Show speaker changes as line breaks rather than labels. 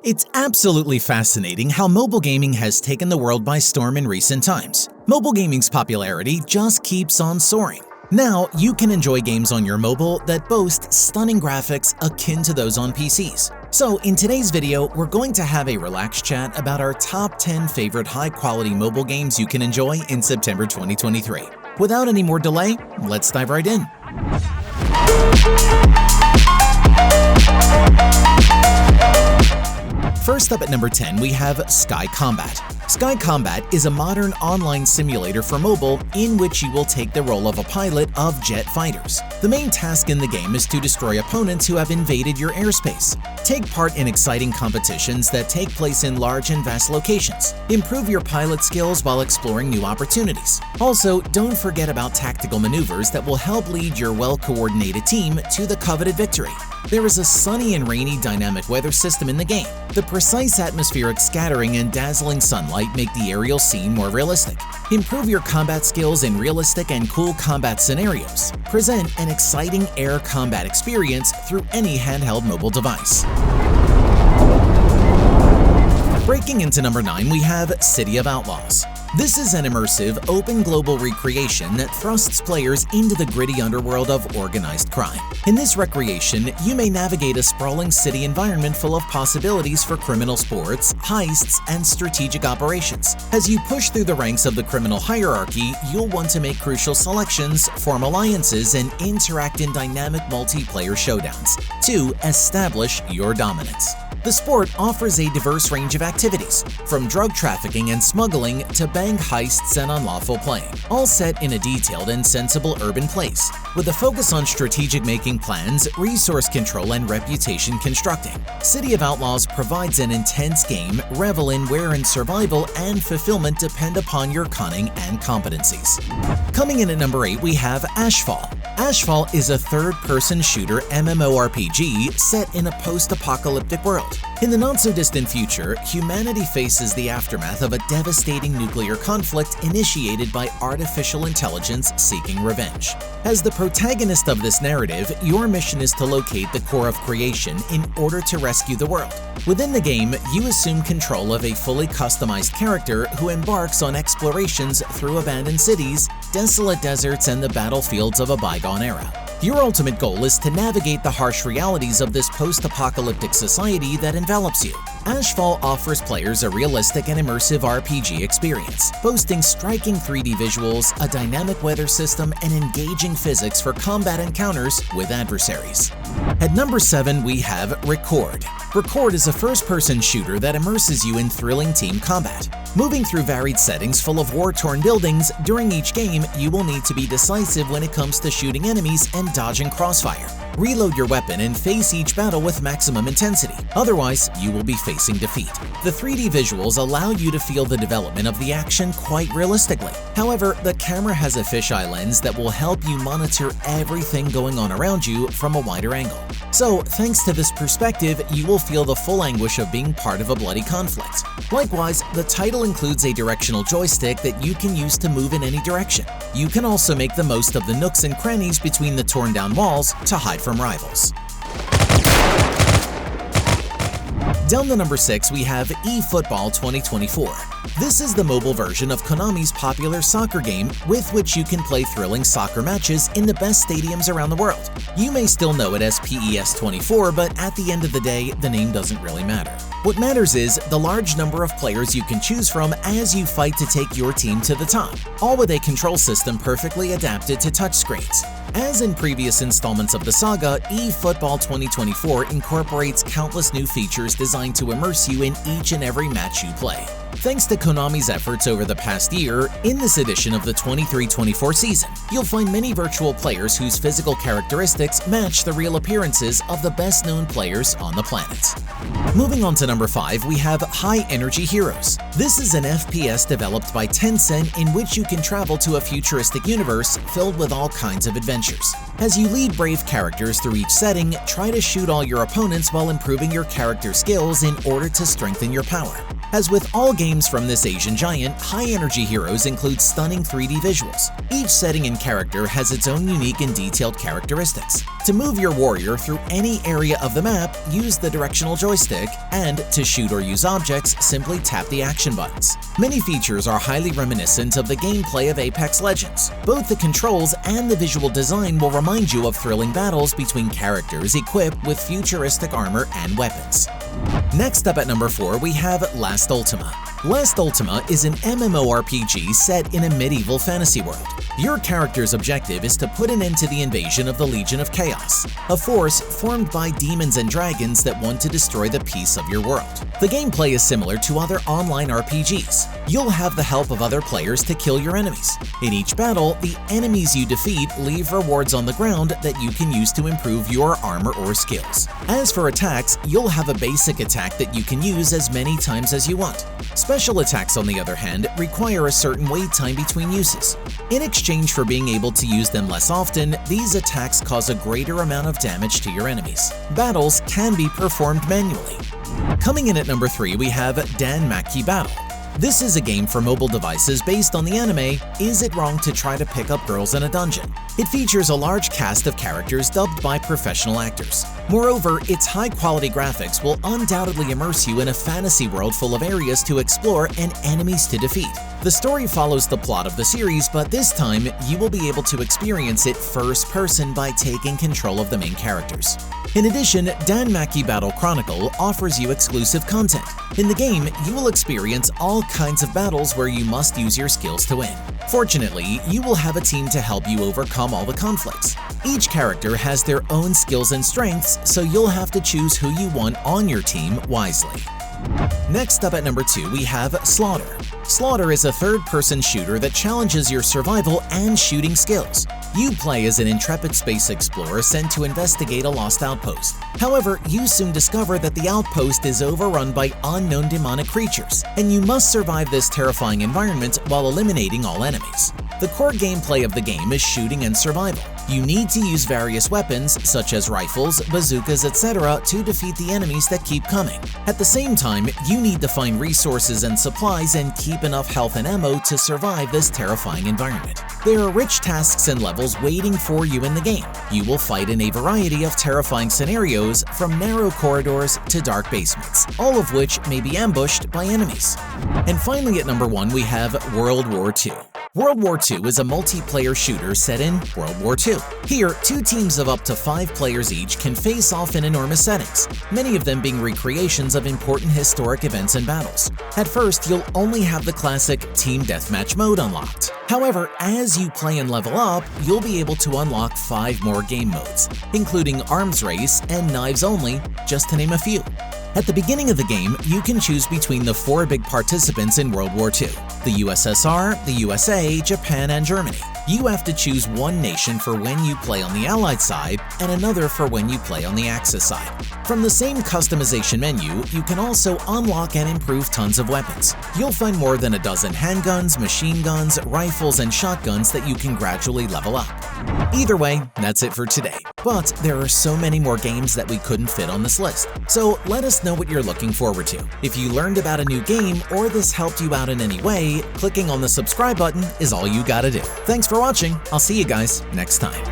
It's absolutely fascinating how mobile gaming has taken the world by storm in recent times. Mobile gaming's popularity just keeps on soaring. Now, you can enjoy games on your mobile that boast stunning graphics akin to those on PCs. So, in today's video, we're going to have a relaxed chat about our top 10 favorite high-quality mobile games you can enjoy in September 2023. Without any more delay, let's dive right in. First up at number 10, we have Sky Combat. Sky Combat is a modern online simulator for mobile in which you will take the role of a pilot of jet fighters. The main task in the game is to destroy opponents who have invaded your airspace. Take part in exciting competitions that take place in large and vast locations. Improve your pilot skills while exploring new opportunities. Also, don't forget about tactical maneuvers that will help lead your well-coordinated team to the coveted victory. There is a sunny and rainy dynamic weather system in the game. The precise atmospheric scattering and dazzling sunlight make the aerial scene more realistic. Improve your combat skills in realistic and cool combat scenarios. Present an exciting air combat experience through any handheld mobile device. Breaking into number 9, we have City of Outlaws. This is an immersive, open global recreation that thrusts players into the gritty underworld of organized crime. In this recreation, you may navigate a sprawling city environment full of possibilities for criminal sports, heists, and strategic operations. As you push through the ranks of the criminal hierarchy, you'll want to make crucial selections, form alliances, and interact in dynamic multiplayer showdowns to establish your dominance. The sport offers a diverse range of activities, from drug trafficking and smuggling to bank heists and unlawful playing, all set in a detailed and sensible urban place, with a focus on strategic making plans, resource control, and reputation constructing. City of Outlaws provides an intense game, revel in where survival and fulfillment depend upon your cunning and competencies. Coming in at number 8, we have Ashfall. Ashfall is a third-person shooter MMORPG set in a post-apocalyptic world. In the not-so-distant future, humanity faces the aftermath of a devastating nuclear conflict initiated by artificial intelligence seeking revenge. As the protagonist of this narrative, your mission is to locate the core of creation in order to rescue the world. Within the game, you assume control of a fully customized character who embarks on explorations through abandoned cities, desolate deserts, and the battlefields of a bygone era. Your ultimate goal is to navigate the harsh realities of this post-apocalyptic society that envelops you. Ashfall offers players a realistic and immersive RPG experience, boasting striking 3D visuals, a dynamic weather system, and engaging physics for combat encounters with adversaries. At number 7, we have REC.O.R.D. REC.O.R.D is a first-person shooter that immerses you in thrilling team combat. Moving through varied settings full of war-torn buildings, during each game, you will need to be decisive when it comes to shooting enemies and dodging crossfire. Reload your weapon and face each battle with maximum intensity, otherwise you will be facing defeat. The 3D visuals allow you to feel the development of the action quite realistically. However, the camera has a fisheye lens that will help you monitor everything going on around you from a wider angle. So, thanks to this perspective, you will feel the full anguish of being part of a bloody conflict. Likewise, the title includes a directional joystick that you can use to move in any direction. You can also make the most of the nooks and crannies between the torn-down walls to hide from rivals. Down to number 6, we have eFootball 2024. This is the mobile version of Konami's popular soccer game with which you can play thrilling soccer matches in the best stadiums around the world. You may still know it as PES 24, but at the end of the day, the name doesn't really matter. What matters is the large number of players you can choose from as you fight to take your team to the top, all with a control system perfectly adapted to touchscreens. As in previous installments of the saga, eFootball 2024 incorporates countless new features designed to immerse you in each and every match you play. Thanks to Konami's efforts over the past year, in this edition of the 23-24 season, you'll find many virtual players whose physical characteristics match the real appearances of the best-known players on the planet. Moving on to number 5, we have High Energy Heroes. This is an FPS developed by Tencent in which you can travel to a futuristic universe filled with all kinds of adventures. As you lead brave characters through each setting, try to shoot all your opponents while improving your character skills in order to strengthen your power. As with all games from this Asian giant, high-energy heroes include stunning 3D visuals. Each setting and character has its own unique and detailed characteristics. To move your warrior through any area of the map, use the directional joystick, and to shoot or use objects, simply tap the action buttons. Many features are highly reminiscent of the gameplay of Apex Legends. Both the controls and the visual design will remind you of thrilling battles between characters equipped with futuristic armor and weapons. Next up at number 4, we have Last Ultima. Last Ultima is an MMORPG set in a medieval fantasy world. Your character's objective is to put an end to the invasion of the Legion of Chaos, a force formed by demons and dragons that want to destroy the peace of your world. The gameplay is similar to other online RPGs. You'll have the help of other players to kill your enemies. In each battle, the enemies you defeat leave rewards on the ground that you can use to improve your armor or skills. As for attacks, you'll have a basic attack that you can use as many times as you want. Special attacks, on the other hand, require a certain wait time between uses. In exchange for being able to use them less often, these attacks cause a greater amount of damage to your enemies. Battles can be performed manually. Coming in at number 3, we have DanMachi Battle. This is a game for mobile devices based on the anime Is It Wrong to Try to Pick Up Girls in a Dungeon? It features a large cast of characters dubbed by professional actors. Moreover, its high-quality graphics will undoubtedly immerse you in a fantasy world full of areas to explore and enemies to defeat. The story follows the plot of the series, but this time you will be able to experience it first person by taking control of the main characters. In addition, DanMachi Battle Chronicle offers you exclusive content. In the game, you will experience all kinds of battles where you must use your skills to win. Fortunately, you will have a team to help you overcome all the conflicts. Each character has their own skills and strengths, so you'll have to choose who you want on your team wisely. Next up at number 2, we have Slaughter. Slaughter is a third-person shooter that challenges your survival and shooting skills. You play as an intrepid space explorer sent to investigate a lost outpost. However, you soon discover that the outpost is overrun by unknown demonic creatures, and you must survive this terrifying environment while eliminating all enemies. The core gameplay of the game is shooting and survival. You need to use various weapons, such as rifles, bazookas, etc., to defeat the enemies that keep coming. At the same time, you need to find resources and supplies and keep enough health and ammo to survive this terrifying environment. There are rich tasks and levels waiting for you in the game. You will fight in a variety of terrifying scenarios, from narrow corridors to dark basements, all of which may be ambushed by enemies. And finally at number 1, we have World War II. World War II is a multiplayer shooter set in World War II. Here, 2 teams of up to 5 players each can face off in enormous settings, many of them being recreations of important historic events and battles. At first, you'll only have the classic Team Deathmatch mode unlocked. However, as you play and level up, you'll be able to unlock 5 more game modes, including Arms Race and Knives Only, just to name a few. At the beginning of the game, you can choose between the 4 big participants in World War II: the USSR, the USA, Japan, and Germany. You have to choose one nation for when you play on the Allied side and another for when you play on the Axis side. From the same customization menu, you can also unlock and improve tons of weapons. You'll find more than a dozen handguns, machine guns, rifles, and shotguns that you can gradually level up. Either way, that's it for today. But there are so many more games that we couldn't fit on this list, so let us know what you're looking forward to. If you learned about a new game or this helped you out in any way, clicking on the subscribe button is all you gotta do. Thanks for watching. I'll see you guys next time.